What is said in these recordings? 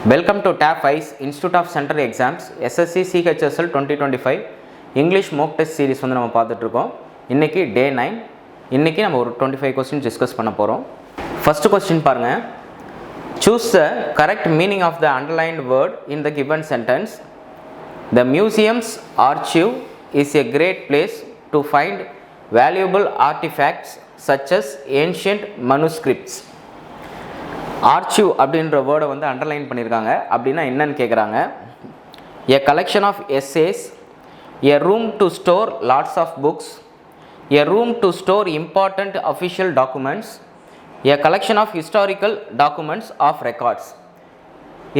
Welcome to TAP ICE Institute of Central Exams SSC CHSL 2025 English mock test series வந்து நம்ம பார்த்துட்டு இருக்கோம். இன்னைக்கு டே 9. இன்னைக்கு நம்ம ஒரு 25 questions டிஸ்கஸ் பண்ண போறோம். First question பாருங்க. Choose the correct meaning of the underlined word in the given sentence. The museum's archive is a great place to find valuable artifacts such as ancient manuscripts. Archive அப்படின்ற வேர்டை வந்து underline பண்ணியிருக்காங்க. அப்படின்னா என்னன்னு கேட்குறாங்க. A collection of essays, a room to store lots of books, a room to store important official documents, a collection of historical documents of records.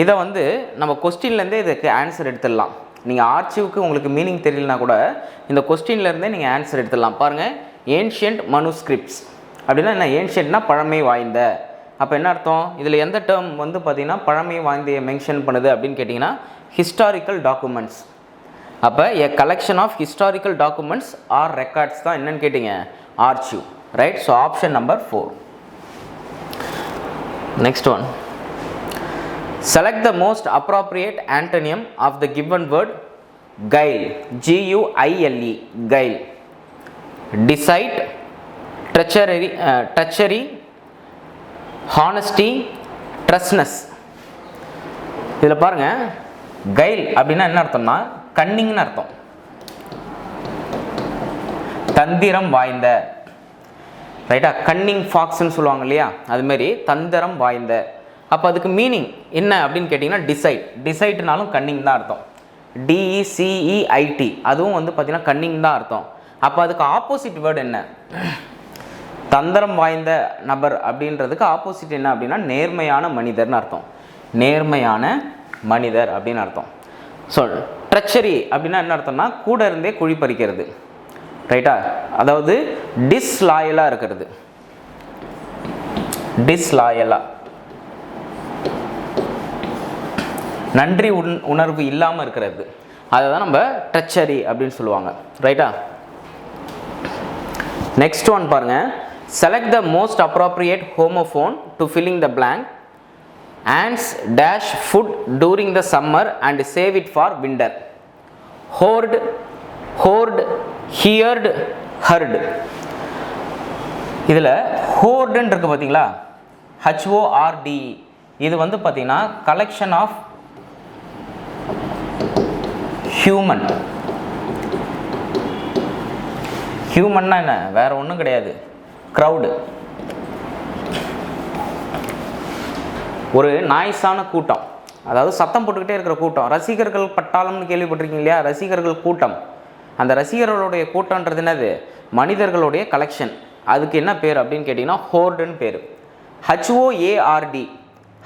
இதை வந்து நம்ம கொஸ்டின்லேருந்தே இதுக்கு ஆன்சர் எடுத்துடலாம். நீங்கள் ஆர்ச்சிவுக்கு உங்களுக்கு மீனிங் தெரியலனா கூட இந்த கொஸ்டின்லேருந்தே நீங்கள் ஆன்சர் எடுத்துடலாம். பாருங்கள், ஏன்ஷியன்ட் மனுஸ்கிரிப்ட்ஸ் அப்படின்னா என்ன? ஏன்ஷியன்ட்னா பழமை வாய்ந்த. அப்போ என்ன அர்த்தம்? இதில் எந்த டேர்ம் வந்து பார்த்திங்கன்னா பழமை வாய்ந்த மென்ஷன் பண்ணுது அப்படின்னு கேட்டிங்கன்னா ஹிஸ்டாரிக்கல் டாக்குமெண்ட்ஸ். அப்போ a collection of historical documents or records தான் என்னன்னு கேட்டிங்க? Archive. Right? So option number 4. Next one. Select the most appropriate antonym of the given word guile. Guile. Guile. Deceit, treachery, honesty, trustiness. இதில் பாருங்கள், Kyle அப்படின்னா என்ன அர்த்தம்னா கன்னிங்னு அர்த்தம். தந்திரம் வாய்ந்த. ரைட்டா? கன்னிங் ஃபாக்ஸ்ன்னு சொல்லுவாங்க இல்லையா, அதுமாரி தந்திரம் வாய்ந்த. அப்போ அதுக்கு மீனிங் என்ன அப்படின்னு கேட்டிங்கன்னா டிசைட். டிசைட்னாலும் கன்னிங் தான் அர்த்தம். DECEIT அதுவும் வந்து பார்த்திங்கன்னா கன்னிங் தான் அர்த்தம். அப்போ அதுக்கு ஆப்போசிட் வேர்டு என்ன? தந்திரம் வாய்ந்த நபர் அப்படின்றதுக்கு ஆப்போசிட் என்ன அப்படின்னா நேர்மையான மனிதர்னு அர்த்தம். நேர்மையான மனிதர் அப்படின்னு அர்த்தம். ஸோ ட்ரெச்சரி அப்படின்னா என்ன அர்த்தம்னா கூட இருந்தே குழி பறிக்கிறது. ரைட்டா? அதாவது டிஸ்லாயலாக இருக்கிறது. டிஸ்லாயலாக, நன்றி உணர்வு இல்லாமல் இருக்கிறது. அதை தான் நம்ம ட்ரெச்சரி அப்படின்னு சொல்லுவாங்க. ரைட்டா? நெக்ஸ்ட் ஒன் பாருங்கள். Select the most appropriate homophone to filling the blank. Ants dash food during the summer and save it for winter. Hoard, heard, heard. இதில் ஹோர்டுன்னு இருக்குது பார்த்தீங்களா? HORD. இது வந்து பார்த்தீங்கன்னா கலெக்ஷன் ஆஃப் ஹியூமன். ஹியூமன்னா என்ன? வேற ஒன்றும் கிடையாது, க்ரௌடு. ஒரு நாய்ஸான கூட்டம், அதாவது சத்தம் போட்டுக்கிட்டே இருக்கிற கூட்டம். ரசிகர்கள் பட்டாளம்னு கேள்விப்பட்டிருக்கீங்க இல்லையா? ரசிகர்கள் கூட்டம். அந்த ரசிகர்களுடைய கூட்டம்ன்றது என்னது? மனிதர்களுடைய கலெக்ஷன். அதுக்கு என்ன பேர் அப்படின்னு கேட்டிங்கன்னா ஹோர்டுன்னு பேர். HOARD.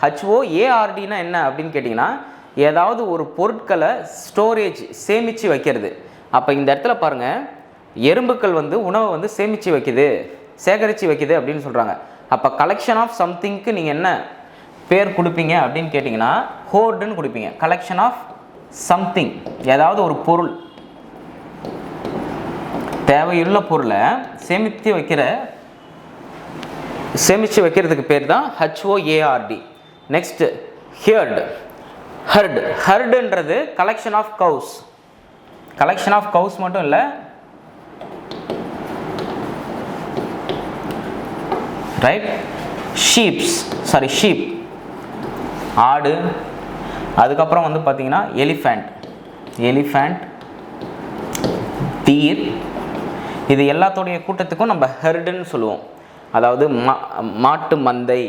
HOARDனா என்ன அப்படின்னு கேட்டிங்கன்னா ஏதாவது ஒரு பொருட்களை ஸ்டோரேஜ் சேமித்து வைக்கிறது. அப்போ இந்த இடத்துல பாருங்கள், எறும்புக்கள் வந்து உணவை வந்து சேகரித்து வைக்குது அப்படின்னு சொல்கிறாங்க. அப்போ கலெக்ஷன் ஆஃப் சம்திங்க்கு நீங்கள் என்ன பேர் கொடுப்பீங்க அப்படின்னு கேட்டிங்கன்னா ஹோர்டுன்னு கொடுப்பீங்க. கலெக்ஷன் ஆஃப் சம்திங், ஏதாவது ஒரு பொருள், தேவையுள்ள பொருளை சேமித்து வைக்கிறதுக்கு பேர் தான் HOARD. நெக்ஸ்ட் ஹர்டுன்றது collection of cows. Collection of cows மட்டும் இல்லை, ரைட்? ஷீப், ஆடு. அதுக்கப்புறம் வந்து பார்த்தீங்கன்னா எலிஃபண்ட், டீர். இது எல்லாத்தோடைய கூட்டத்துக்கும் நம்ம ஹெர்டுன்னு சொல்லுவோம். அதாவது மாட்டு மந்தை,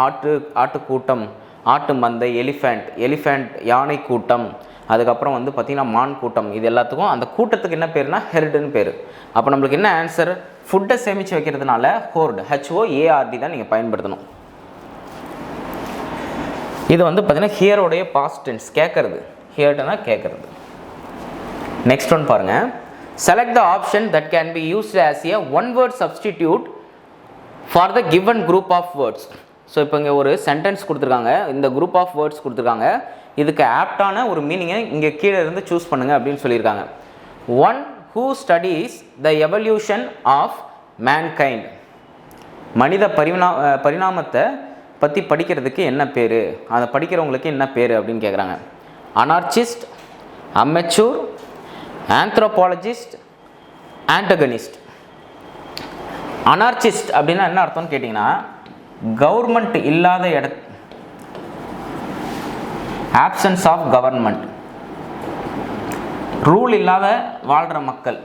ஆட்டு கூட்டம், ஆட்டு மந்தை, எலிஃபண்ட் யானை கூட்டம். அதுக்கப்புறம் வந்து பார்த்திங்கன்னா மான் கூட்டம். இது எல்லாத்துக்கும் அந்த கூட்டத்துக்கு என்ன பேருனா ஹெர்டுன்னு பேர். அப்போ நம்மளுக்கு என்ன ஆன்சர்? ஃபுட்டை சேமித்து வைக்கிறதுனால ஹோர்டு, HOARD தான் நீங்கள் பயன்படுத்தணும். இது வந்து பார்த்திங்கன்னா ஹியரோடைய பாஸ்ட் டென்ஸ், கேட்கறது. ஹியர்டுனா கேட்கறது. நெக்ஸ்ட் ஒன் பாருங்கள். Select the option that can be used as a one word substitute for the given group of words. So இப்போ இங்கே ஒரு சென்டென்ஸ் கொடுத்துருக்காங்க, இந்த குரூப் ஆஃப் வேர்ட்ஸ் கொடுத்துருக்காங்க. இதுக்கு ஆப்டான ஒரு மீனிங்கை இங்கே கீழே இருந்து சூஸ் பண்ணுங்கள் அப்படின்னு சொல்லியிருக்காங்க. One who studies the evolution of mankind. மனித பரிணாமத்தை பற்றி படிக்கிறதுக்கு என்ன பேர், அதை படிக்கிறவங்களுக்கு என்ன பேர் அப்படின்னு கேட்குறாங்க. அனார்ச்சிஸ்ட், அமெச்சூர், ஆந்த்ரோபாலஜிஸ்ட், ஆண்டகனிஸ்ட். அனார்ச்சிஸ்ட் அப்படின்னா என்ன அர்த்தம்னு கேட்டிங்கன்னா, கவர்மெண்ட் இல்லாத ஆப்சன்ஸ் ஆஃப் கவர்மெண்ட், ரூல் இல்லாத வாழ்கிற மக்கள்,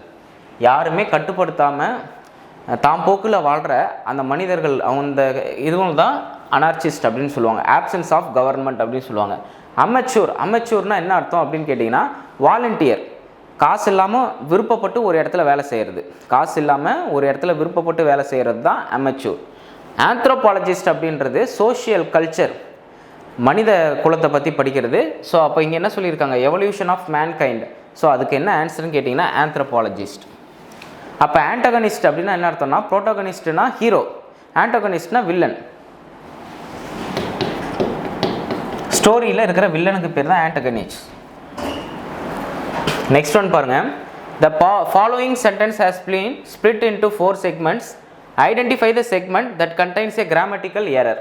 யாருமே கட்டுப்படுத்தாமல் தாம் போக்கில் வாழ்கிற அந்த மனிதர்கள், அந்த இதுவும் தான் அனார்ச்சிஸ்ட் அப்படின்னு சொல்லுவாங்க. ஆப்சன்ஸ் ஆஃப் கவர்மெண்ட் அப்படின்னு சொல்லுவாங்க. அமெச்சூர்னால் என்ன அர்த்தம் அப்படின்னு கேட்டிங்கன்னா, வாலண்டியர், காசு இல்லாமல் விருப்பப்பட்டு ஒரு இடத்துல வேலை செய்கிறது, காசு இல்லாமல் ஒரு இடத்துல விருப்பப்பட்டு வேலை செய்கிறது தான் அமெச்சூர். ஆந்த்ரோபாலஜிஸ்ட் அப்படின்றது சோஷியல் கல்ச்சர், மனித குலத்தை பற்றி படிக்கிறது. ஸோ அப்போ இங்கே என்ன சொல்லியிருக்காங்க, எவல்யூஷன் ஆஃப் மேன்கைண்ட். ஸோ அதுக்கு என்ன ஆன்சர்னு கேட்டிங்கன்னா ஆந்த்ரோபாலஜிஸ்ட். அப்போ ஆண்டகனிஸ்ட் அப்படின்னா என்ன அர்த்தம்னா, ப்ரோட்டோகனிஸ்ட்னா ஹீரோ, ஆண்டகனிஸ்ட்னா வில்லன். ஸ்டோரியில் இருக்கிற வில்லனுக்கு பேர் தான் ஆண்டகனிஸ்ட். நெக்ஸ்ட் ஒன் பாருங்க. The following sentence has been split into 4 segments. Identify the segment that contains a grammatical error.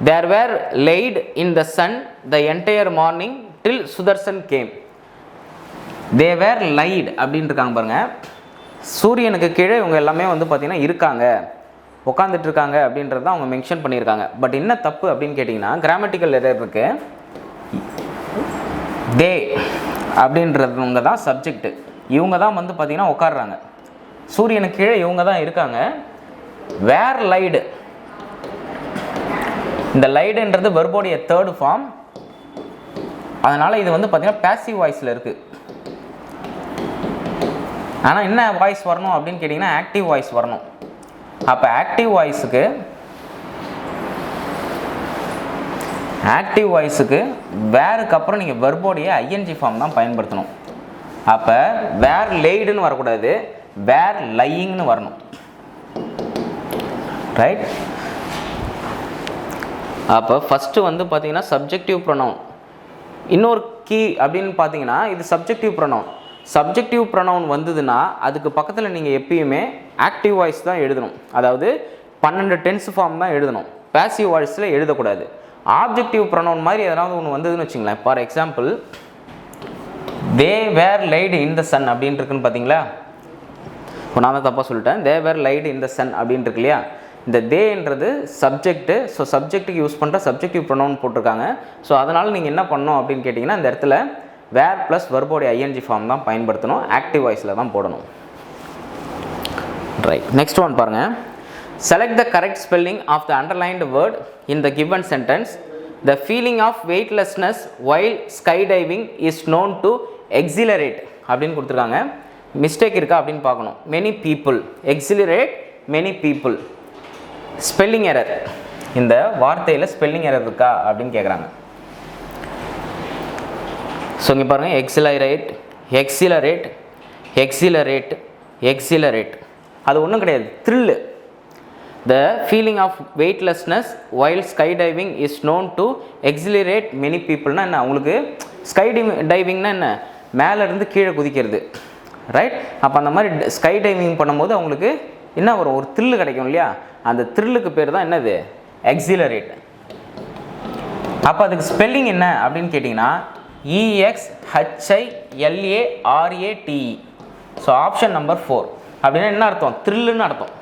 There were laid in the sun the entire morning till Sudarshan came. They were laid அப்படின்னு இருக்காங்க பாருங்க. சூரியனுக்கு கீழே இவங்க எல்லாமே வந்து பார்த்தீங்கன்னா இருக்காங்க, உட்காந்துட்டு இருக்காங்க அப்படின்றது தான் அவங்க மென்ஷன் பண்ணியிருக்காங்க. பட் என்ன தப்பு அப்படின்னு கேட்டிங்கன்னா, கிராமட்டிக்கல் எரர் இருக்கு. தே அப்படின்றவங்க தான் சப்ஜெக்ட், இவங்க தான் வந்து பார்த்தீங்கன்னா உட்காடுறாங்க, சூரியனுக்கு கீழே இவங்க தான் இருக்காங்க. வேர் லைடு, இந்த லைடுன்றது வெர்போடைய தேர்ட் ஃபார்ம், அதனால் இது வந்து பார்த்தீங்கன்னா பேசிவ் வாய்ஸில் இருக்குது. ஆனால் என்ன வாய்ஸ் வரணும் அப்படின்னு கேட்டிங்கன்னா ஆக்டிவ் வாய்ஸ் வரணும். அப்போ ஆக்டிவ் வாய்ஸுக்கு வேருக்கு அப்புறம் நீங்கள் வெர்போடைய ஐஎன்ஜி ஃபார்ம் தான் பயன்படுத்தணும். அப்போ வேர் லைடுன்னு வரக்கூடாது, வேர் லையிங்னு வரணும். ரைட். அப்போ ஃபஸ்ட்டு வந்து பார்த்தீங்கன்னா சப்ஜெக்டிவ் ப்ரொனவுன். இன்னொரு கீ அப்படின்னு பார்த்தீங்கன்னா இது சப்ஜெக்டிவ் ப்ரொனவுன். சப்ஜெக்டிவ் ப்ரொனவுன் வந்ததுன்னா அதுக்கு பக்கத்தில் நீங்கள் எப்பயுமே ஆக்டிவ் வாய்ஸ் தான் எழுதணும், அதாவது 12 டென்ஸ் ஃபார்ம் தான் எழுதணும், பேசிவ் வாய்ஸில் எழுதக்கூடாது. ஆப்ஜெக்டிவ் ப்ரொனவுன் மாதிரி எதனாவது ஒன்று வந்ததுன்னு வச்சுங்களேன். For example, they were laid in the sun அப்படின்னு இருக்குன்னு பார்த்தீங்களா, இப்போ நான் தான் தப்பாக சொல்லிட்டேன். தே were laid in the sun அப்படின்னு இருக்கு இல்லையா, இந்த தேன்றது சப்ஜெக்ட்டு. ஸோ சப்ஜெக்ட்டுக்கு யூஸ் பண்ணுற சப்ஜெக்டிவ் ப்ரொனவுன் போட்டிருக்காங்க. ஸோ அதனால் நீங்கள் என்ன பண்ணணும் அப்படின்னு கேட்டிங்கன்னா, இந்த இடத்துல வேர் ப்ளஸ் வெர்போடைய ஐஎன்ஜி ஃபார்ம் தான் பயன்படுத்தணும், ஆக்டிவ் வாய்ஸில் தான் போடணும். ரைட். நெக்ஸ்ட் ஒன் பாருங்கள். Select the correct spelling of the underlined word in the given sentence. The feeling of weightlessness while sky diving is known to exhilarate அப்படின்னு கொடுத்துருக்காங்க. Mistake இருக்கா அப்படின்னு பார்க்கணும். Many people, exhilarate many people. Spelling error, இந்த வார்த்தையில் spelling error இருக்கா அப்படின்னு கேட்குறாங்க. ஸோ இங்கே பாருங்கள், எக்ஸிலரேட் அது ஒன்றும் கிடையாது, thrill. The feeling of weightlessness while sky diving is known to exhilarate many பீப்புள்னா என்ன, உங்களுக்கு ஸ்கை டைவிங்னா என்ன, மேலேருந்து கீழே குதிக்கிறது. ரைட். அப்போ அந்த மாதிரி ஸ்கை டைவிங் பண்ணும்போது அவங்களுக்கு என்ன வரும், ஒரு த்ரில்லு கிடைக்கும் இல்லையா, அந்த த்ரில்லுக்கு பேர் தான் என்னது, எக்ஸிலரேட். அப்போ அதுக்கு ஸ்பெல்லிங் என்ன அப்படின்னு கேட்டிங்கன்னா EXHILARATE. So option number 4. அப்படின்னா என்ன அர்த்தம், த்ரில்லுன்னு அர்த்தம்.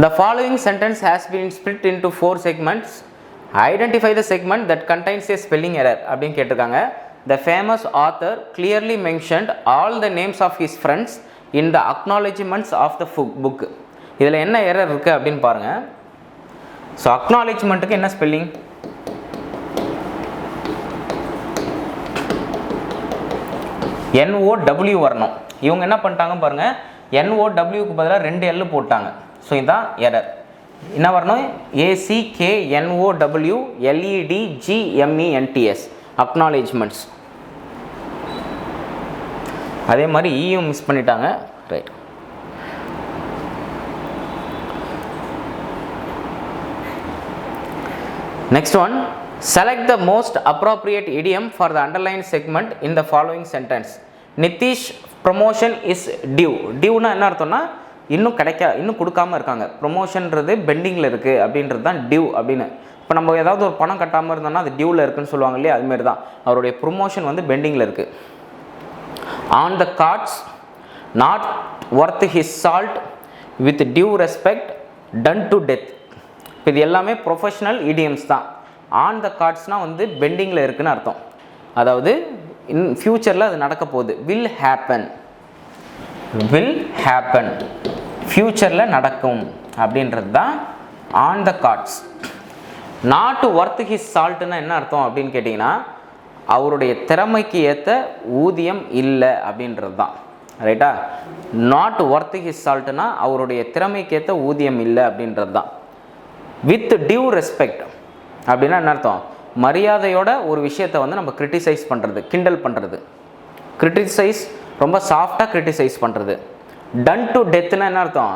The following sentence has been split into 4 segments. Identify the segment that contains a spelling error அப்படின்னு கேட்டிருக்காங்க. The famous author clearly mentioned all the names of his friends in the acknowledgements of the book. இதில் என்ன error இருக்குது அப்படின்னு பாருங்கள். So அக்னாலேஜ்மெண்ட்டுக்கு என்ன spelling, NOW வரணும். இவங்க என்ன பண்ணிட்டாங்க பாருங்கள், NOWக்கு பதிலாக 2 L போட்டாங்க. ஸோ இதுதான் எரர். என்ன வரணும், ACKNOWLEDGMENTS, அக்னாலேஜ்மெண்ட்ஸ். அதே மாதிரி ஈயும் மிஸ் பண்ணிட்டாங்க. Right. Next one, select the most appropriate idiom for the underlined segment in the following sentence. Nitish promotion is due. Due na என்ன அர்த்தம்னா இன்னும் கொடுக்காமல் இருக்காங்க. ப்ரொமோஷன்றது பெண்டிங்கில் இருக்குது அப்படின்றது தான் டியூ அப்படின்னு. இப்போ நம்ம ஏதாவது ஒரு பணம் கட்டாமல் இருந்தோம்னா அது டியூவில் இருக்குன்னு சொல்லுவாங்க இல்லையா, அதுமாரி தான் அவருடைய ப்ரொமோஷன் வந்து பெண்டிங்கில் இருக்குது. On the cards not worth his salt with due respect done to death. இப்போ இது எல்லாமே ப்ரொஃபஷனல் இடியம்ஸ் தான். ஆன் த கார்ட்ஸ்னால் வந்து பெண்டிங்கில் இருக்குதுன்னு அர்த்தம். அதாவது இன் ஃப்யூச்சரில் அது நடக்க போகுது. வில் ஹேப்பன் ஃப்யூச்சரில் நடக்கும் அப்படின்றது தான் on the cards. Not worth his சால்ட்னா என்ன அர்த்தம் அப்படின்னு கேட்டிங்கன்னா அவருடைய திறமைக்கு ஏற்ற ஊதியம் இல்லை அப்படின்றது தான். ரைட்டா? நாட் ஒர்த் ஹிஸ் சால்ட்னா அவருடைய திறமைக்கு ஏற்ற ஊதியம் இல்லை அப்படின்றது தான். வித் டியூ ரெஸ்பெக்ட் அப்படின்னா என்ன அர்த்தம்? மரியாதையோட ஒரு விஷயத்தை வந்து நம்ம கிரிட்டிசைஸ் பண்ணுறது, கிண்டல் பண்ணுறது. கிரிட்டிசைஸ் ரொம்ப சாஃப்டாக கிரிட்டிசைஸ் பண்ணுறது. டன் டு டெத்துனா என்ன அர்த்தம்?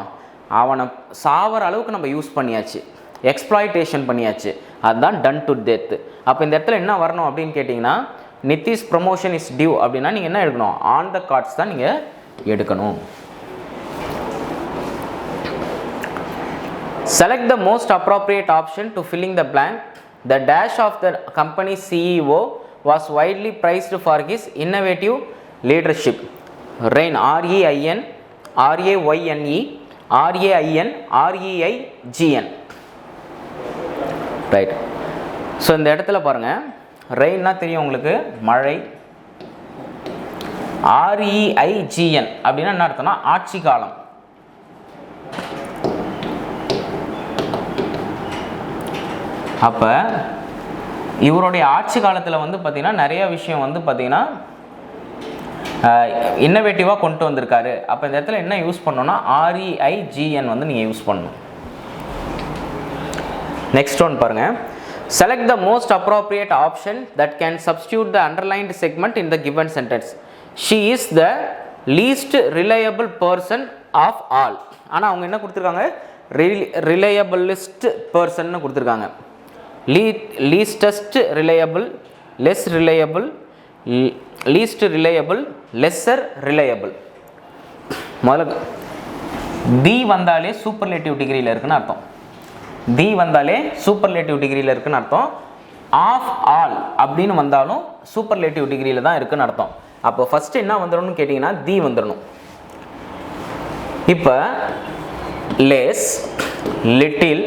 அவனை சாவர அளவுக்கு நம்ம யூஸ் பண்ணியாச்சு, எக்ஸ்ப்ளாய்டேஷன் பண்ணியாச்சு, அதுதான் டன் டு டெத்து. அப்போ இந்த இடத்துல என்ன வரணும் அப்படின்னு கேட்டிங்கன்னா நிதிஷ் ப்ரமோஷன் இஸ் டியூ அப்படின்னா நீங்கள் என்ன எடுக்கணும்? ஆன் த கார்ட்ஸ் தான் நீங்கள் எடுக்கணும். Select the most appropriate option to filling the blank. The dash of the company's CEO was widely praised for his innovative leadership. Rain, R-E-I-N, R-A-Y-N-E, R-A-I-N, R-E-I-G-N. Right. So இந்த இடத்துல பாருங்கள், ரெயின்னா தெரியும் உங்களுக்கு, மழை. ஆர்இஐஜிஎன் அப்படின்னா என்ன அர்த்தம்னா ஆட்சி காலம். அப்போ இவருடைய ஆட்சி காலத்தில் வந்து பார்த்திங்கன்னா நிறைய விஷயம் வந்து பார்த்திங்கன்னா இன்னோவேட்டிவாக கொண்டு வந்திருக்காரு. அப்போ இந்த இடத்துல என்ன யூஸ் பண்ணணும்னா ஆர்இஐஜிஎன் வந்து நீங்கள் யூஸ் பண்ணணும். நெக்ஸ்ட் ஒன் பாருங்கள். Select the most appropriate option that can substitute the underlined segment in the given sentence. She is the least reliable person of all. ஆனால் அவங்க என்ன கொடுத்துருக்காங்க? ரிலையபிளிஸ்ட் பர்சன்னு கொடுத்துருக்காங்க. leastest reliable, less reliable, least reliable, lesser reliable. முதல்ல தி வந்தாலே superlative டிகிரியில் இருக்குன்னு அர்த்தம். தி வந்தாலே சூப்பர்லேட்டிவ் டிகிரியில் இருக்குன்னு அர்த்தம். ஆஃப் ஆல் அப்படின்னு வந்தாலும் சூப்பர்லேட்டிவ் டிகிரியில் தான் இருக்குன்னு அர்த்தம். அப்போ ஃபஸ்ட்டு என்ன வந்துடணும்னு கேட்டிங்கன்னா தி வந்துடணும். இப்போ less, little,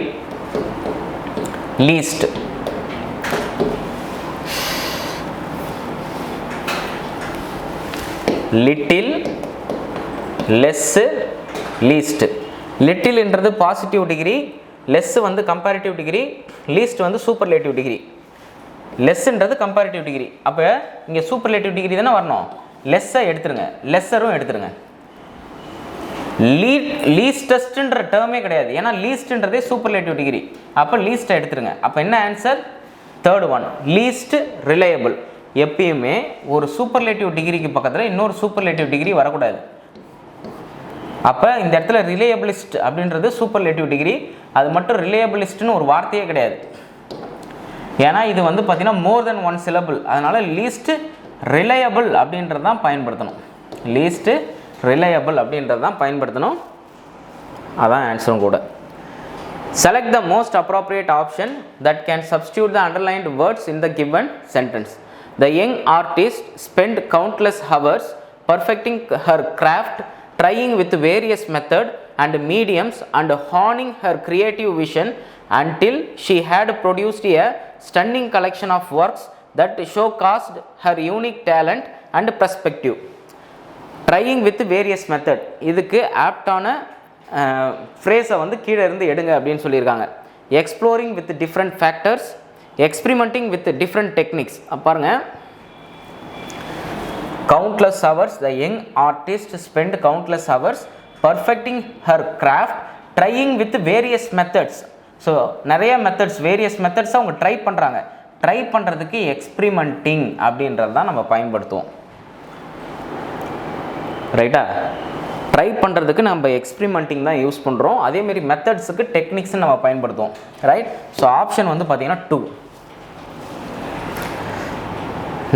least. Little, less, least. லிட்டில்ன்றது பாசிட்டிவ் டிகிரி, லெஸ் வந்து கம்பேரிட்டிவ் டிகிரி, லீஸ்ட் வந்து சூப்பர்லேட்டிவ் டிகிரி. லெஸ்ன்றது கம்பேரிட்டிவ் டிகிரி. அப்போ இங்கே சூப்பர்லேட்டிவ் டிகிரி தானே வரணும். லெஸ்ஸை எடுத்துருங்க, லெஸ்ஸரும் எடுத்துருங்க. லீஸ்டஸ்ட்ன்ற டேர்மே கிடையாது, ஏன்னா லீஸ்ட்ன்றதே சூப்பர்லேட்டிவ் டிகிரி. அப்போ லீஸ்ட்டை எடுத்துருங்க. அப்போ என்ன answer? Third one, least reliable. எப்பயுமே ஒரு சூப்பர்லேட்டிவ் டிகிரிக்கு பக்கத்தில் இன்னொரு சூப்பர்லேட்டிவ் டிகிரி வரக்கூடாது. அப்போ இந்த இடத்துல ரிலையபிளிஸ்ட் அப்படின்றது சூப்பர்லேட்டிவ் டிகிரி. அது மட்டும் ரிலையபிளிஸ்ட்னு ஒரு வார்த்தையே கிடையாது, ஏன்னா இது வந்து பார்த்திங்கன்னா மோர் தென் ஒன் சிலபிள். அதனால் லீஸ்ட் ரிலையபிள் அப்படின்றது தான் பயன்படுத்தணும். லீஸ்ட்டு ரிலையபிள் அப்படின்றது தான் பயன்படுத்தணும். அதான் ஆன்சரும் கூட. Select the most appropriate option that can substitute the underlined words in the given sentence. The young artist spent countless hours perfecting her craft, trying with various methods and mediums and honing her creative vision until she had produced a stunning collection of works that showcased her unique talent and perspective. Trying with various methods, இதுக்கு ஆப்டான ஃப்ரேஸை வந்து கீழே இருந்து எடுங்க அப்படின்னு சொல்லியிருக்காங்க. Exploring with different factors, experimenting with different techniques. பாருங்கள், countless hours, the young artist spent countless hours perfecting her craft, trying with various methods. So நிறைய methods, various மெத்தட்ஸை அவங்க ட்ரை பண்ணுறாங்க. ட்ரை பண்ணுறதுக்கு எக்ஸ்பிரிமெண்டிங் அப்படின்றது தான் நம்ம பயன்படுத்துவோம். ரைட்டா? ட்ரை பண்ணுறதுக்கு நம்ம எக்ஸ்பிரிமெண்டிங் தான் யூஸ் பண்ணுறோம். அதேமாரி மெத்தட்ஸுக்கு டெக்னிக்ஸ்ன்னு நம்ம பயன்படுத்துவோம். ரைட்? ஸோ ஆப்ஷன் வந்து பார்த்திங்கன்னா 2.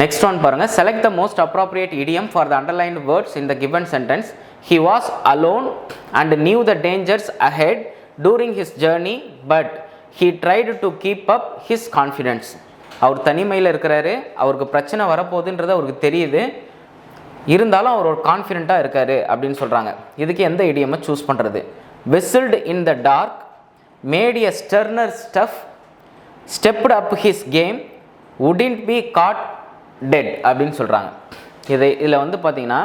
நெக்ஸ்ட் ஒன் பாருங்கள். Select the most appropriate idiom for the underlined words in the given sentence. he was alone and knew the dangers ahead during his journey, but he tried to keep up his confidence. அவர் தனிமையில் இருக்கிறாரு, அவருக்கு பிரச்சனை வரப்போகுதுன்றது அவருக்கு தெரியுது, இருந்தாலும் அவர் ஒரு கான்ஃபிடென்ட்டாக இருக்கார் அப்படின்னு சொல்கிறாங்க. இதுக்கு எந்த இடியமை சூஸ் பண்ணுறது? whistled in the dark, made a sterner stuff, stepped up his game, wouldn't be caught dead அப்படின்னு சொல்கிறாங்க. இதில் வந்து பார்த்தீங்கன்னா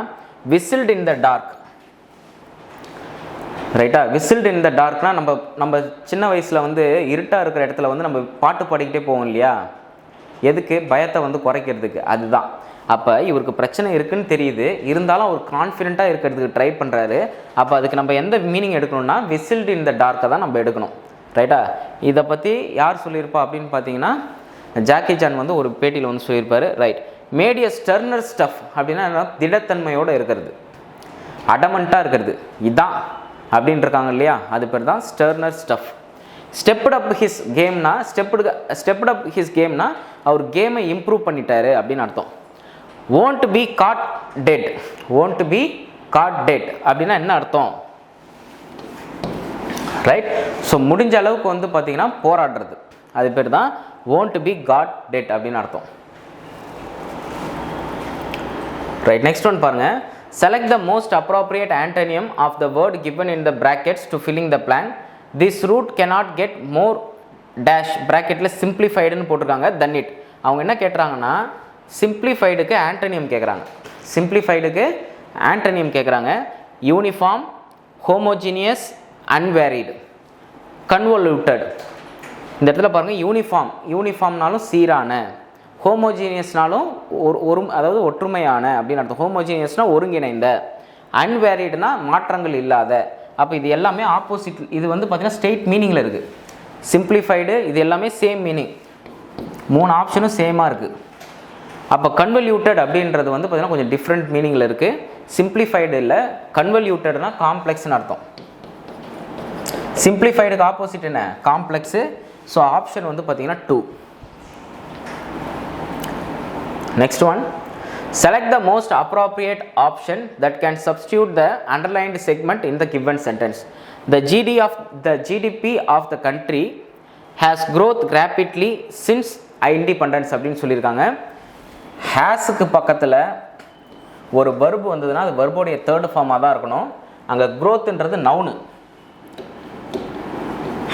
whistled in the dark, ரைட்டா? whistled in the darkனா நம்ம சின்ன வயசில் வந்து இருட்டாக இருக்கிற இடத்துல வந்து நம்ம பாட்டு பாடிக்கிட்டே போவோம் இல்லையா? எதுக்கு? பயத்தை வந்து குறைக்கிறதுக்கு. அதுதான். அப்போ இவருக்கு பிரச்சனை இருக்குன்னு தெரியுது, இருந்தாலும் அவர் கான்ஃபிடென்ட்டாக இருக்கிறதுக்கு ட்ரை பண்ணுறாரு. அப்போ அதுக்கு நம்ம எந்த மீனிங் எடுக்கணும்னா whistled in the dark தான் நம்ம எடுக்கணும், ரைட்டா? இதை பற்றி யார் சொல்லியிருப்பா அப்படின்னு பார்த்தீங்கன்னா ஜாக்கி சான் வந்து ஒரு பேட்டியில் வந்து சொல்லியிருப்பார். ரைட். மேட் எ ஸ்டர்னர் ஸ்டஃப் அப்படின்னா திடத்தன்மையோடு இருக்கிறது, அடமண்ட்டாக இருக்கிறது, இதான் அப்படின்னு இருக்காங்க இல்லையா? அது பேர் தான் sterner stuff. Stepped up his கேம்னா ஸ்டெப்டு அப் ஹிஸ் கேம்னா அவர் கேமை இம்ப்ரூவ் பண்ணிட்டாரு அப்படின்னு அர்த்தம். won't be caught dead, won't be caught dead அப்படின்னா என்ன அர்த்தம்? ரைட். ஸோ முடிஞ்ச அளவுக்கு வந்து பார்த்தீங்கன்னா போராடுறது, அது பேர் தான் won't be caught dead அப்படின்னு அர்த்தம். ரைட். நெக்ஸ்ட் ஒன் பாருங்க. select the most appropriate antonym of the word given in the brackets to filling the blank. This root cannot get more dash bracketல simplifiedனு போட்டிருக்காங்க than it. அவங்க என்ன கேட்குறாங்கன்னா சிம்பிளிஃபைடுக்கு ஆண்டனியம் கேட்குறாங்க. சிம்பிளிஃபைடுக்கு ஆண்டனியம் கேட்குறாங்க. Uniform, homogeneous, unvaried, convoluted. இந்த இடத்துல பாருங்கள், யூனிஃபார்ம்னாலும் சீரான, ஹோமோஜீனியஸ்னாலும் அதாவது ஒற்றுமையான அப்படின்னு அர்த்தம். ஹோமோஜீனியஸ்னால் ஒருங்கிணைந்த, அன்வேரிடுனா மாற்றங்கள் இல்லாத. அப்போ இது எல்லாமே ஆப்போசிட். இது வந்து பார்த்திங்கன்னா ஸ்ட்ரெயிட் மீனிங்கில் இருக்குது. சிம்பிளிஃபைடு இது எல்லாமே சேம் மீனிங், 3 ஆப்ஷனும் சேமாக இருக்குது. அப்போ கன்வல்யூட்டட் அப்படின்றது வந்து பார்த்திங்கன்னா கொஞ்சம் டிஃப்ரெண்ட் மீனிங்கில் இருக்குது. சிம்பிளிஃபைடு இல்லை, கன்வல்யூட்டட்னா காம்ப்ளெக்ஸ்னு அர்த்தம். சிம்பிளிஃபைடுக்கு ஆப்போசிட் என்ன? காம்ப்ளெக்ஸு. ஸோ ஆப்ஷன் வந்து பார்த்திங்கன்னா 2. Next one. select the most appropriate option that can substitute the underlined segment in the given sentence. The GDP of the country has growth rapidly since independence அப்படின்னு சொல்லியிருக்காங்க. ஹேஸுக்கு பக்கத்தில் ஒரு verb வந்ததுன்னா அது வெர்போடைய third ஃபார்மாக தான் இருக்கணும். அங்கே க்ரோத்துன்றது நவுனு.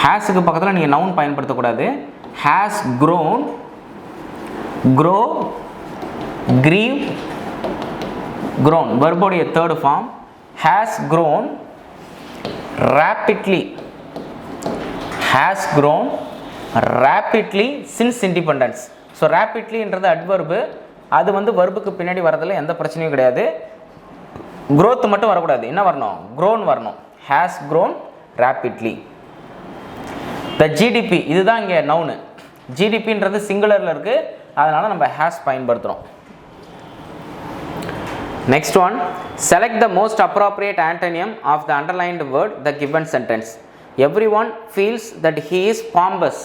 ஹேஸுக்கு பக்கத்தில் நீங்கள் நவுன் பயன்படுத்தக்கூடாது. Has grown, grow, grieve, grown வெர்போடைய third form. Has grown rapidly, has grown rapidly since independence. So ரேப்பிட்லின்றது அட்வர்பு, அது வந்து வெர்புக்கு பின்னாடி வரதில் எந்த பிரச்சனையும் கிடையாது. க்ரோத் மட்டும் வரக்கூடாது, என்ன வரணும்? க்ரோன் வரணும். Has grown rapidly. The GDP இதுதான் இங்கே நவுனு. ஜிடிபின்றது சிங்குலரில் இருக்குது, அதனால் நம்ம ஹேஸ் பயன்படுத்துகிறோம். Next one. select the most appropriate antonym of the underlined word the given sentence. Everyone feels that he is pompous.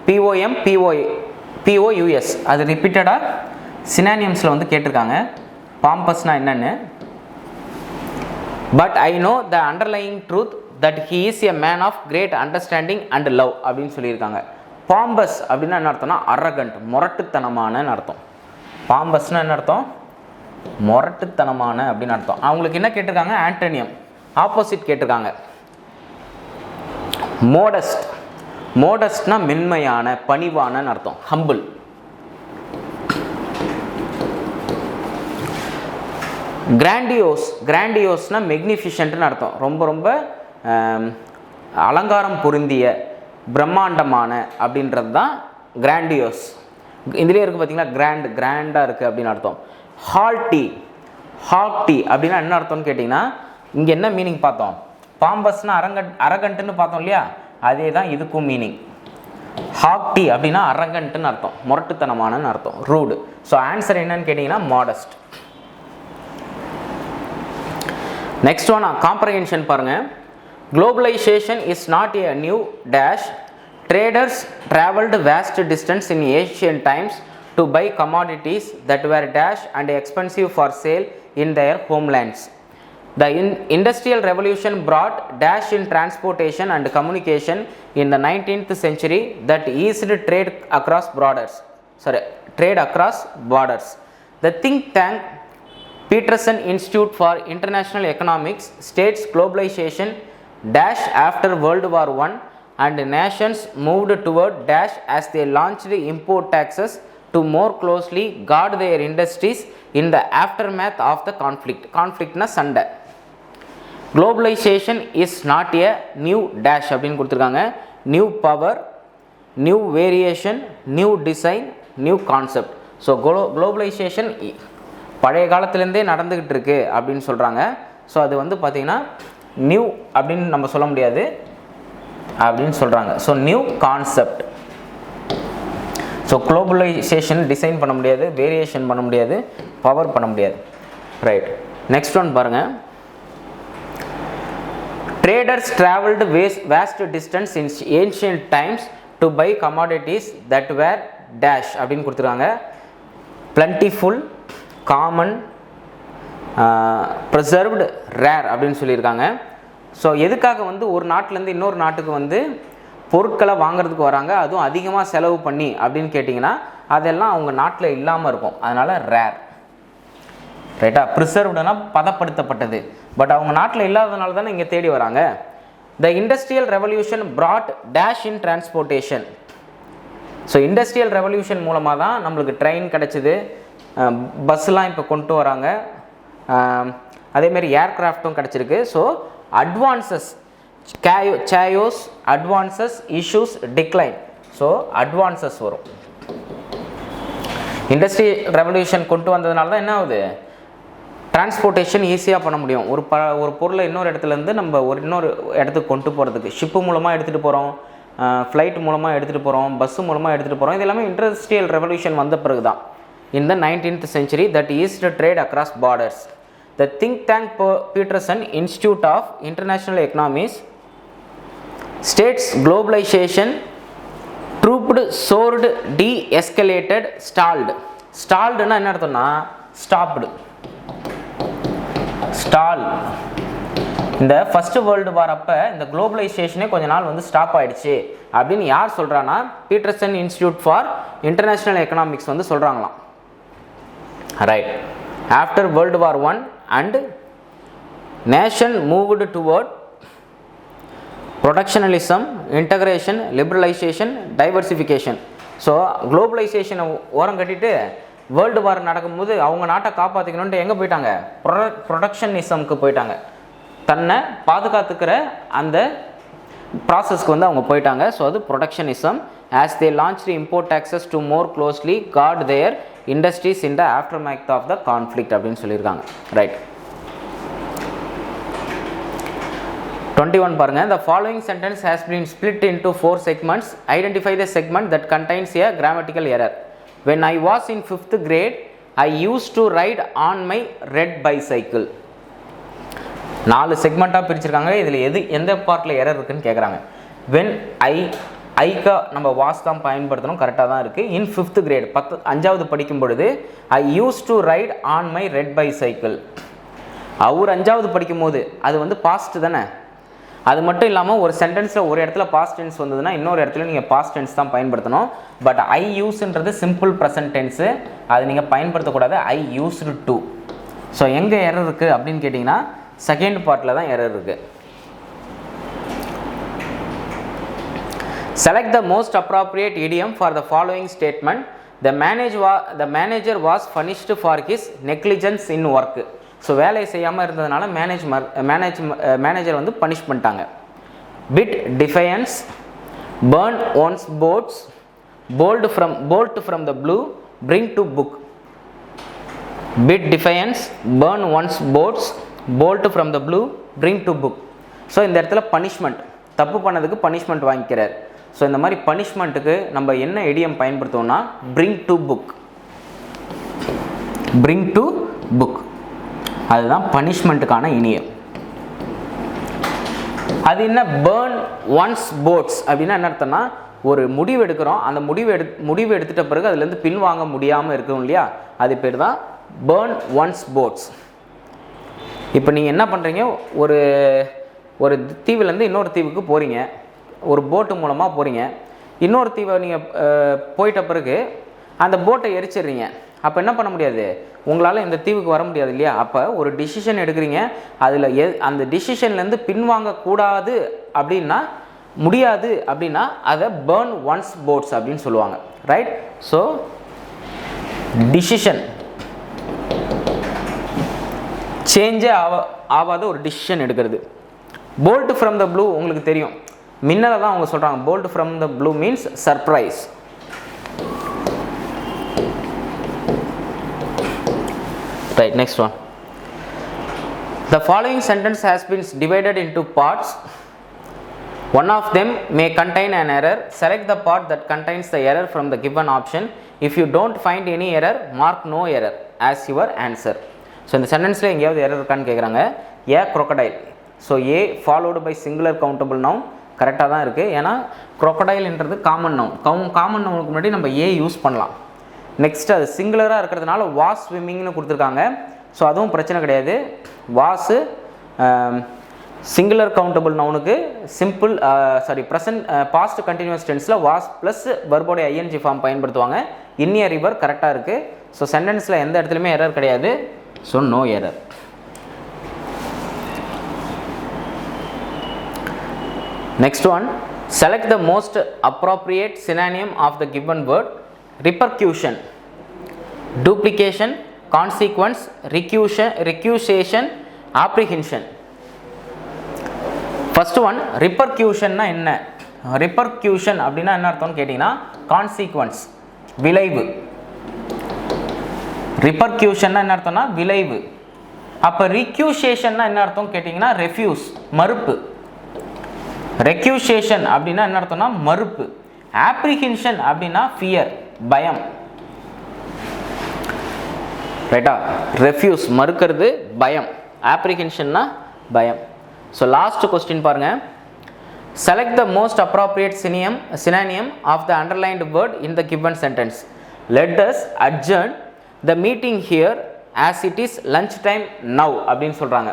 POMPOUS அது ரிப்பீட்டடாக சினானியம்ஸில் வந்து கேட்டிருக்காங்க. பாம்பஸ்னால் என்னென்னு. But I know the underlying truth that he is a man of great understanding and love அப்படின்னு சொல்லியிருக்காங்க. பாம்பஸ் அப்படின்னா என்ன அர்த்தம்னா அரகண்ட், முரட்டுத்தனமான அர்த்தம். பாம்பஸ்னால் என்ன அர்த்தம்? முரட்டுத்தனமான அப்படின்னு அர்த்தம். அவங்களுக்கு என்ன கேட்டிருக்காங்க? ஆண்டனியம், ஆப்போசிட் கேட்டிருக்காங்க. மோடஸ்ட். மோடஸ்ட்னா மென்மையான, பணிவான அர்த்தம். ஹம்பிள். கிராண்டியோஸ். கிராண்டியோஸ்னா மெக்னிஃபிஷன்ட்னு அர்த்தம். ரொம்ப ரொம்ப அலங்காரம் பொருந்திய, பிரம்மாண்டமான அப்படின்றது தான் கிராண்டியோஸ். இதுலேயே இருக்குது பார்த்தீங்கன்னா, கிராண்டாக இருக்குது அப்படின்னு அர்த்தம். ஹால்டி. ஹாக்டி அப்படின்னா என்ன அர்த்தம்னு கேட்டிங்கன்னா, இங்கே என்ன மீனிங் பார்த்தோம்? பாம்பஸ்னா அரகண்ட்டுன்னு பார்த்தோம் இல்லையா, அதே தான் இதுக்கும் மீனிங். ஹாக்டி அப்படின்னா அரகண்ட்டுன்னு அர்த்தம், முரட்டுத்தனமானன்னு அர்த்தம், ரூடு. ஸோ ஆன்சர் என்னன்னு கேட்டிங்கன்னா மாடஸ்ட். நெக்ஸ்ட் ஒன் காம்ப்ரஹென்ஷன் பாருங்கள். Globalisation is not a new dash. Traders travelled vast distance in Asian times to buy commodities that were dash and expensive for sale in their homelands. The industrial revolution brought dash in transportation and communication in the 19th century that eased trade across borders. The think tank Peterson Institute for International Economics states globalization dash after World War I and nations moved toward dash as they launched import taxes to more closely guard their industries in the aftermath of the conflict. Conflict na சண்டை. Globalization is not a new dash அப்படின்னு கொடுத்துருக்காங்க. New power, new variation, new design, new concept. So globalisation பழைய காலத்துலேருந்தே நடந்துக்கிட்டு இருக்கு அப்படின்னு சொல்கிறாங்க. So அது வந்து பார்த்திங்கன்னா நியூ அப்படின்னு நம்ம சொல்ல முடியாது அப்படின்னு சொல்கிறாங்க. So new concept. So globalisation design பண்ண முடியாது, வேரியேஷன் பண்ண முடியாது, பவர் பண்ண முடியாது. ரைட், நெக்ஸ்ட் ஒன் பாருங்கள். Traders traveled vast distance in ancient times to buy commodities that were dash அப்படின்னு கொடுத்துருக்காங்க. plentiful, common, preserved, rare அப்படின்னு சொல்லியிருக்காங்க. ஸோ எதுக்காக வந்து ஒரு நாட்டிலேருந்து இன்னொரு நாட்டுக்கு வந்து பொருட்களை வாங்குறதுக்கு வராங்க, அதுவும் அதிகமாக செலவு பண்ணி அப்படின்னு கேட்டிங்கன்னா அதெல்லாம் அவங்க நாட்டில் இல்லாமல் இருக்கும், அதனால் ரேர். ரைட்டா? ப்ரிசர்வ்டுனா பதப்படுத்தப்பட்டது, பட் அவங்க நாட்டில் இல்லாததுனால தானே இங்கே தேடி வராங்க. த industrial revolution brought dash in transportation. So industrial revolution மூலமாக தான் நம்மளுக்கு ட்ரெயின் கிடச்சிது, பஸ்லாம் இப்போ கொண்டு வராங்க, அதேமாரி ஏர்க்ராஃப்ட்டும் கிடச்சிருக்கு. So advances, chaos, advances, issues, decline. So advances வரும். இண்டஸ்ட்ரி ரெவல்யூஷன் கொண்டு வந்ததுனால தான் என்ன ஆகுது, டிரான்ஸ்போர்ட்டேஷன் ஈஸியாக பண்ண முடியும். ஒரு பொருளை இன்னொரு இடத்துலேருந்து நம்ம இன்னொரு இடத்துக்கு கொண்டு போகிறதுக்கு ஷிப்பு மூலமாக எடுத்துகிட்டு போகிறோம், ஃப்ளைட் மூலமாக எடுத்துகிட்டு போகிறோம், பஸ்ஸு மூலமாக எடுத்துகிட்டு போகிறோம். இது எல்லாமே இண்டஸ்ட்ரியல் ரெவல்யூஷன் வந்த பிறகு தான். இன் த 19th century that eased trade across borders. The think tank Peterson Institute of International Economics states globalization trooped, soared, de-escalated, stalled. Stalledனா என்ன அர்த்தம்னா ஸ்டாப்டு, ஸ்டால். இந்த ஃபர்ஸ்ட் வேர்ல்டு வார் அப்போ இந்த குளோபலைசேஷனே கொஞ்ச நாள் வந்து ஸ்டாப் ஆகிடுச்சு அப்படின்னு யார் சொல்கிறான்னா Peterson institute for international economics வந்து சொல்கிறாங்களாம். Right. After world war I and nation moved toward protectionism, integration, liberalisation, diversification. So குளோபலைசேஷனை ஓரம் கட்டிட்டு வேர்ல்டு வார் நடக்கும்போது அவங்க நாட்டை காப்பாற்றிக்கணுன்ட்டு எங்கே போயிட்டாங்க, ப்ரொடக்ஷனிசம்க்கு போயிட்டாங்க. தன்னை பாதுகாத்துக்கிற அந்த ப்ராசஸ்க்கு வந்து அவங்க போயிட்டாங்க. ஸோ அது protectionism. As they launch import taxes to more closely guard their industries in the aftermath of the conflict அப்படின்னு சொல்லியிருக்காங்க. ரைட். 21 பாருங்க. The following sentence has been split into 4 segments. Identify the segment that contains a grammatical error. When I was in 5th grade, I used to ride on my red bicycle. 4 செக்மெண்ட்டாக பிரிச்சிருக்காங்க. இதில் எந்த பார்ட்டில் error இருக்குன்னு கேட்குறாங்க. When ஐக்கா நம்ம was தான் பயன்படுத்தணும், கரெக்டாக தான் இருக்குது. இன் 5th grade 5வது படிக்கும் பொழுது I use to ride on my red bicycle. அவர் 5வது படிக்கும் போது அது வந்து பாஸ்ட் தானே. அது மட்டும் இல்லாமல் ஒரு சென்டென்ஸில் ஒரு இடத்துல பாஸ்ட் டென்ஸ் வந்ததுன்னா இன்னொரு இடத்துல நீங்கள் பாஸ்ட் டென்ஸ் தான் பயன்படுத்தணும். பட் ஐ யூஸ்ன்றது சிம்பிள் ப்ரெசன்ட் டென்ஸு, அது நீங்கள் பயன்படுத்தக்கூடாது. I used to. ஸோ எங்கே எரர் இருக்குது அப்படின்னு கேட்டிங்கன்னா செகண்ட் பார்ட்டில் தான் எரர் இருக்குது. Select the most appropriate idiom for the following statement. The manager was punished for his negligence in work. So வேலையை செய்யாமல் இருந்ததுனால மேனேஜர் வந்து பனிஷ் பண்ணிட்டாங்க. Bid defiance, burn one's boats, bolt from the blue, bring to book. Bid defiance, burn one's boats, bolt from the blue, bring to book. So இந்த இடத்துல punishment, தப்பு பண்ணதுக்கு punishment வாங்கிக்கிறார். So இந்த மாதிரி பனிஷ்மெண்ட்டுக்கு நம்ம என்ன இடியம் பயன்படுத்துவோம்னா bring to book. bring to book அதுதான் பனிஷ்மெண்ட்டுக்கான இனியம். அது என்ன burn one's boats அப்படின்னா என்ன அர்த்தம்னா ஒரு முடிவு எடுக்கிறோம், அந்த முடிவு எடுத்துட்ட பிறகு அதுலேருந்து பின்வாங்க முடியாமல் இருக்கும் இல்லையா, அது பேர் தான் burn one's boats. இப்போ நீங்கள் என்ன பண்ணுறீங்க, ஒரு ஒரு தீவுலேருந்து இன்னொரு தீவுக்கு போகிறீங்க, ஒரு போட்டு மூலமாக போகிறீங்க. இன்னொரு தீவை நீங்கள் போயிட்ட பிறகு அந்த போட்டை எரிச்சிடுறீங்க. அப்போ என்ன பண்ண முடியாது, உங்களால் இந்த தீவுக்கு வர முடியாது இல்லையா? அப்போ ஒரு டிசிஷன் எடுக்கிறீங்க, அதில் அந்த டிசிஷன்லேருந்து பின்வாங்கக்கூடாது அப்படின்னா, முடியாது அப்படின்னா அதை பேர்ன் ஒன்ஸ் போட்ஸ் அப்படின்னு சொல்லுவாங்க. ரைட்? ஸோ டிசிஷன் சேஞ்சே ஆகாத ஒரு டிசிஷன் எடுக்கிறது. போல்ட் ஃப்ரம் த ப்ளூ உங்களுக்கு தெரியும், மின்னலை தான் அவங்க சொல்கிறாங்க. Bolt from the blue means surprise. Right, next one. The following sentence has been divided into parts. One of them may contain an error. Select the part that contains the error from the given option. If you don't find any error, mark no error as your answer. So இந்த சென்டென்ஸில் எங்கேயாவது error இருக்கான்னு கேட்குறாங்க. A crocodile. So a followed by singular countable noun கரெக்டாக தான் இருக்குது. ஏன்னா crocodileன்றது காமன் நவுன். காமன் நவுனுக்கு முன்னாடி நம்ம ஏ யூஸ் பண்ணலாம். நெக்ஸ்ட் அது சிங்குலராக இருக்கிறதுனால வாஸ் ஸ்விம்மிங்னு கொடுத்துருக்காங்க. ஸோ அதுவும் பிரச்சனை கிடையாது. வாஸு சிங்குலர் கவுண்டபிள் நவுனுக்கு சிம்பிள் ப்ரெசன்ட் பாஸ்ட் கண்டினியூஸ் டென்ஸில் வாஸ் ப்ளஸ் வர்போடைய ஐஎன்ஜி ஃபார்ம் பயன்படுத்துவாங்க. இன்னிய ரிவர் கரெக்டாக இருக்குது. ஸோ சென்டென்ஸில் எந்த இடத்துலையுமே எரர் கிடையாது. So no error. Next one, select the most appropriate synonym of the given word. Repercussion, duplication, consequence, requisition, apprehension. First one, ரிப்பர்க்யூஷன்னா என்ன? ரிப்பர்க்யூஷன் அப்படின்னா என்ன அர்த்தம்னு கேட்டிங்கன்னா கான்சிக்வன்ஸ், விளைவு. ரிப்பர்க்யூஷன்னா என்ன அர்த்தம்னா விளைவு. அப்போ ரிக்யூசேஷன்னா என்ன அர்த்தம் கேட்டிங்கன்னா ரெஃப்யூஸ், மறுப்பு. ரெக்யூசேஷன் அப்படின்னா என்ன அர்த்தம்னா மறுப்பு. ஆப்ரிஹென்ஷன் அப்படின்னா ஃபியர், பயம். ரைட்டா? ரெஃப்யூஸ் மறுக்கிறது, பயம். ஆப்ரிஹென்ஷன்னா பயம். ஸோ லாஸ்ட் கொஸ்டின் பாருங்க. Select the most appropriate synonym of the underlined word in the given sentence. Let us adjourn the meeting here as it is lunch time now அப்படின்னு சொல்கிறாங்க.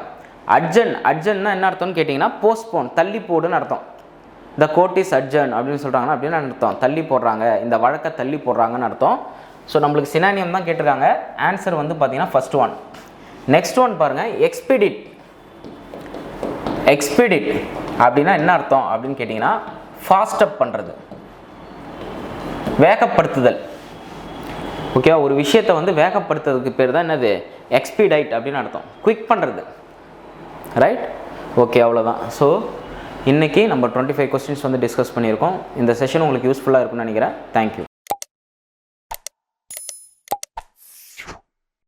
அட்ஜர்ன்னா என்ன அர்த்தம்னு கேட்டிங்கன்னா போஸ்ட்போன், தள்ளி போடுன்னு அர்த்தம். the court is adjourned அப்படின்னு சொல்கிறாங்கன்னா அப்படின்னு அர்த்தம் தள்ளி போடுறாங்க, இந்த வழக்கை தள்ளி போடுறாங்கன்னு அர்த்தம். ஸோ நம்மளுக்கு சினானியம் தான் கேட்டிருக்காங்க. ஆன்சர் வந்து பார்த்தீங்கன்னா ஃபர்ஸ்ட் ஒன். நெக்ஸ்ட் ஒன் பாருங்கள், எக்ஸ்பெடிட். எக்ஸ்பெடிட் அப்படின்னா என்ன அர்த்தம் அப்படின்னு கேட்டிங்கன்னா ஃபாஸ்ட் அப் பண்ணுறது, வேகப்படுத்துதல். ஓகேவா? ஒரு விஷயத்தை வந்து வேகப்படுத்துறதுக்கு பேர் தான் என்னது? எக்ஸ்பீடைட் அப்படின்னு அர்த்தம், குவிக் பண்ணுறது. ரைட்? ஓகே, அவ்வளோதான். ஸோ இன்றைக்கி நம்ம 25 கொஸ்டின்ஸ் வந்து டிஸ்கஸ் பண்ணியிருக்கோம். இந்த செஷன் உங்களுக்கு யூஸ்ஃபுல்லாக இருக்கும்னு நினைக்கிறேன். தேங்க்யூ.